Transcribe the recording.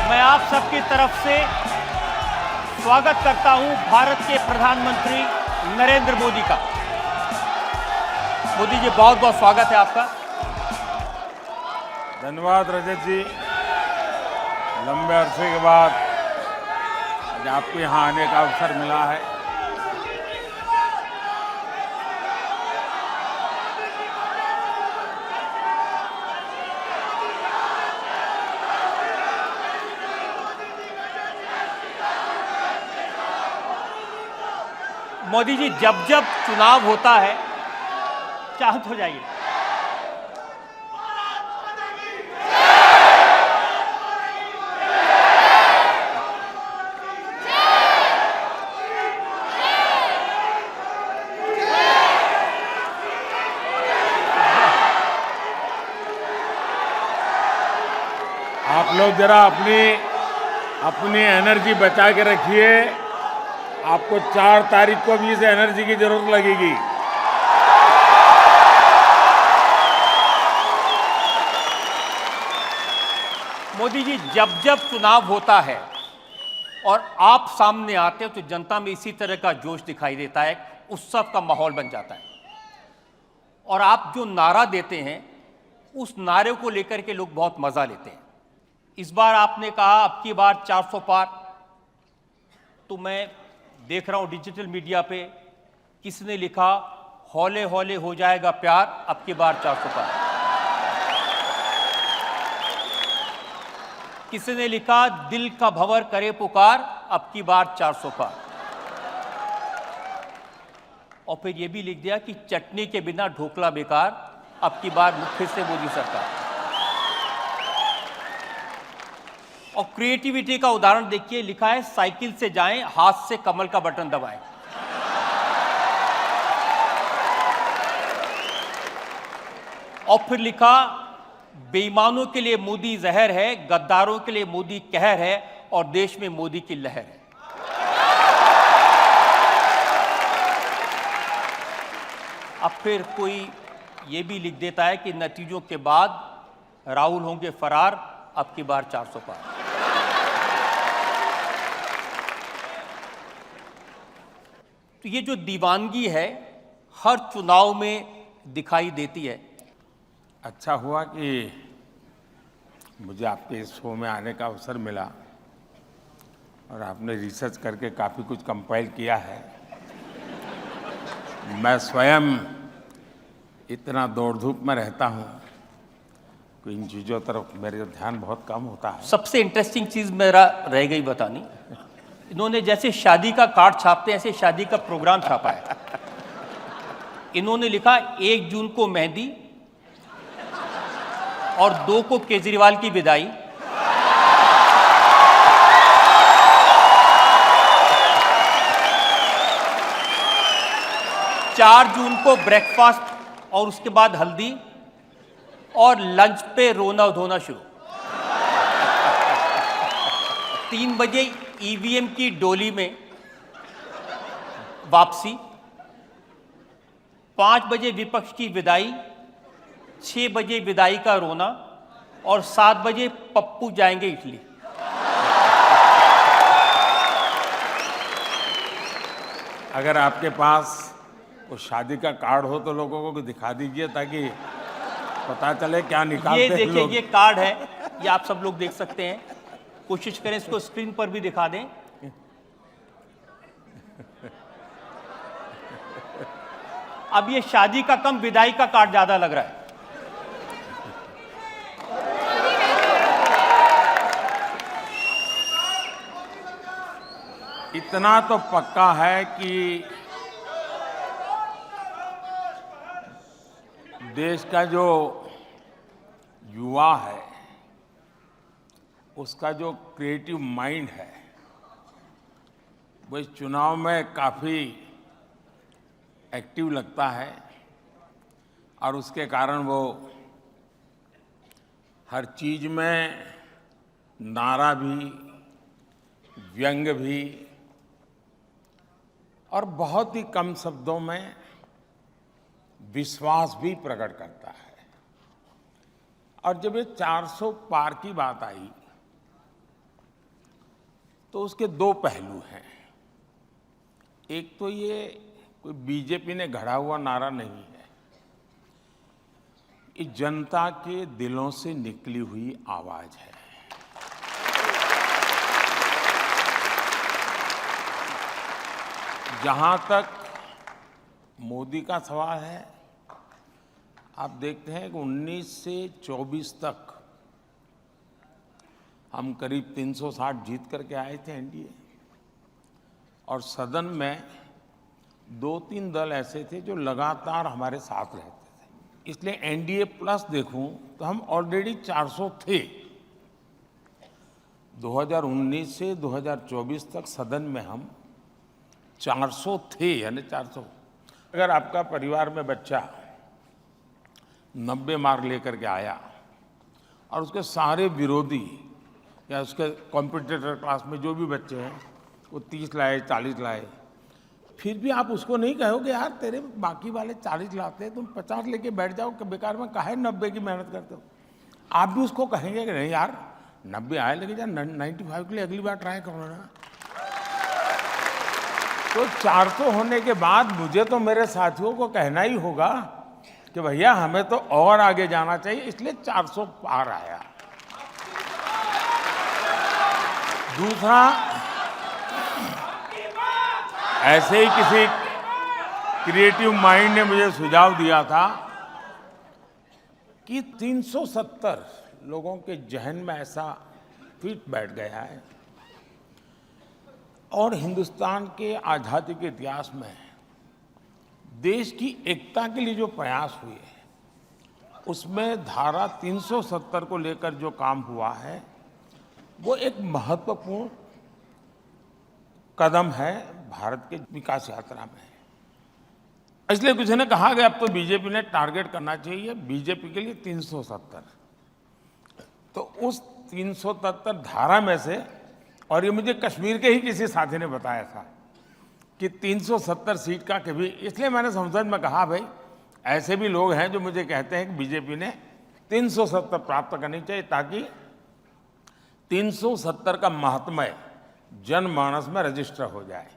मैं आप सबकी तरफ से स्वागत करता हूं भारत के प्रधानमंत्री नरेंद्र मोदी का। मोदी जी, बहुत बहुत स्वागत है आपका। धन्यवाद रजत जी। लंबे अरसे के बाद आज आपको यहाँ आने का अवसर मिला है। मोदी जी, जब जब चुनाव होता है, शांत हो जाइए। आप लोग जरा अपनी एनर्जी बचा के रखिए। आपको 4 तारीख को भी इस एनर्जी की जरूरत लगेगी। मोदी जी, जब जब चुनाव होता है और आप सामने आते हो तो जनता में इसी तरह का जोश दिखाई देता है, उत्सव का माहौल बन जाता है। और आप जो नारा देते हैं, उस नारे को लेकर के लोग बहुत मजा लेते हैं। इस बार आपने कहा अब की बार 400 पार, तो मैं देख रहा हूं डिजिटल मीडिया पे किसी ने लिखा हौले हौले हो जाएगा प्यार, अब की बार 400 पार। किसी ने लिखा दिल का भंवर करे पुकार, अब की बार 400 पार। और फिर यह भी लिख दिया कि चटनी के बिना ढोकला बेकार, अब की बार फिर से मोदी सरकार। और क्रिएटिविटी का उदाहरण देखिए, लिखा है साइकिल से जाएं, हाथ से कमल का बटन दबाएं। और फिर लिखा बेईमानों के लिए मोदी जहर है, गद्दारों के लिए मोदी कहर है, और देश में मोदी की लहर है। अब फिर कोई ये भी लिख देता है कि नतीजों के बाद राहुल होंगे फरार, अब की बार 400 पार। तो ये जो दीवानगी है, हर चुनाव में दिखाई देती है। अच्छा हुआ कि मुझे आपके इस शो में आने का अवसर मिला और आपने रिसर्च करके काफ़ी कुछ कंपाइल किया है। मैं स्वयं इतना दौड़ धूप में रहता हूँ कि इन चीज़ों तरफ मेरा ध्यान बहुत कम होता है। सबसे इंटरेस्टिंग चीज़ मेरा रह गई बतानी, इन्होंने जैसे शादी का कार्ड छापते हैं, ऐसे शादी का प्रोग्राम छापा है। इन्होंने लिखा 1 जून को मेहंदी और 2 को केजरीवाल की विदाई, 4 जून को ब्रेकफास्ट और उसके बाद हल्दी, और लंच पे रोना धोना शुरू। 3 बजे ईवीएम की डोली में वापसी, 5 बजे विपक्ष की विदाई, 6 बजे विदाई का रोना, और 7 बजे पप्पू जाएंगे इटली। अगर आपके पास वो शादी का कार्ड हो तो लोगों को दिखा दीजिए ताकि पता चले क्या निकालते ये हैं देखिए, लोग। ये कार्ड है, ये आप सब लोग देख सकते हैं। कोशिश करें इसको स्क्रीन पर भी दिखा दें। अब ये शादी का कम, विदाई का कार्ड ज्यादा लग रहा है। इतना तो पक्का है कि देश का जो युवा है, उसका जो क्रिएटिव माइंड है, वो इस चुनाव में काफ़ी एक्टिव लगता है और उसके कारण वो हर चीज़ में नारा भी, व्यंग भी और बहुत ही कम शब्दों में विश्वास भी प्रकट करता है। और जब ये 400 पार की बात आई तो उसके दो पहलू हैं। एक तो ये कोई बीजेपी ने गढ़ा हुआ नारा नहीं है, ये जनता के दिलों से निकली हुई आवाज है। जहां तक मोदी का सवाल है, आप देखते हैं कि 19 से 24 तक हम करीब 360 जीत करके आए थे एनडीए, और सदन में 2-3 दल ऐसे थे जो लगातार हमारे साथ रहते थे। इसलिए एनडीए प्लस देखूं तो हम ऑलरेडी 400 थे। 2019 से 2024 तक सदन में हम 400 थे, यानी 400। अगर आपका परिवार में बच्चा 90 मार्क लेकर के आया और उसके सारे विरोधी या उसके कॉम्पिटिटर क्लास में जो भी बच्चे हैं वो 30 लाए, 40 लाए, फिर भी आप उसको नहीं कहोगे यार तेरे बाकी वाले 40 लाते हैं, तुम 50 लेके बैठ जाओ कि बेकार में काहे 90 की मेहनत करते हो। आप भी उसको कहेंगे कि नहीं यार 90 आए, लेकिन यार 95 के लिए अगली बार ट्राई करो ना। तो 400 होने के बाद मुझे तो मेरे साथियों को कहना ही होगा कि भैया हमें तो और आगे जाना चाहिए, इसलिए 400 पार आया। दूसरा, ऐसे ही किसी क्रिएटिव माइंड ने मुझे सुझाव दिया था कि 370 लोगों के जहन में ऐसा फिट बैठ गया है, और हिंदुस्तान के आज़ादी के इतिहास में देश की एकता के लिए जो प्रयास हुए उसमें धारा 370 को लेकर जो काम हुआ है वो एक महत्वपूर्ण कदम है भारत के विकास यात्रा में। इसलिए किसी ने कहा कि अब तो बीजेपी ने टारगेट करना चाहिए बीजेपी के लिए 370। तो उस 370 धारा में से, और ये मुझे कश्मीर के ही किसी साथी ने बताया था कि 370 सीट का कभी, इसलिए मैंने संसद में कहा भाई ऐसे भी लोग हैं जो मुझे कहते हैं कि बीजेपी ने 370 प्राप्त करनी चाहिए ताकि 370 का महात्म्य जनमानस में रजिस्टर हो जाए।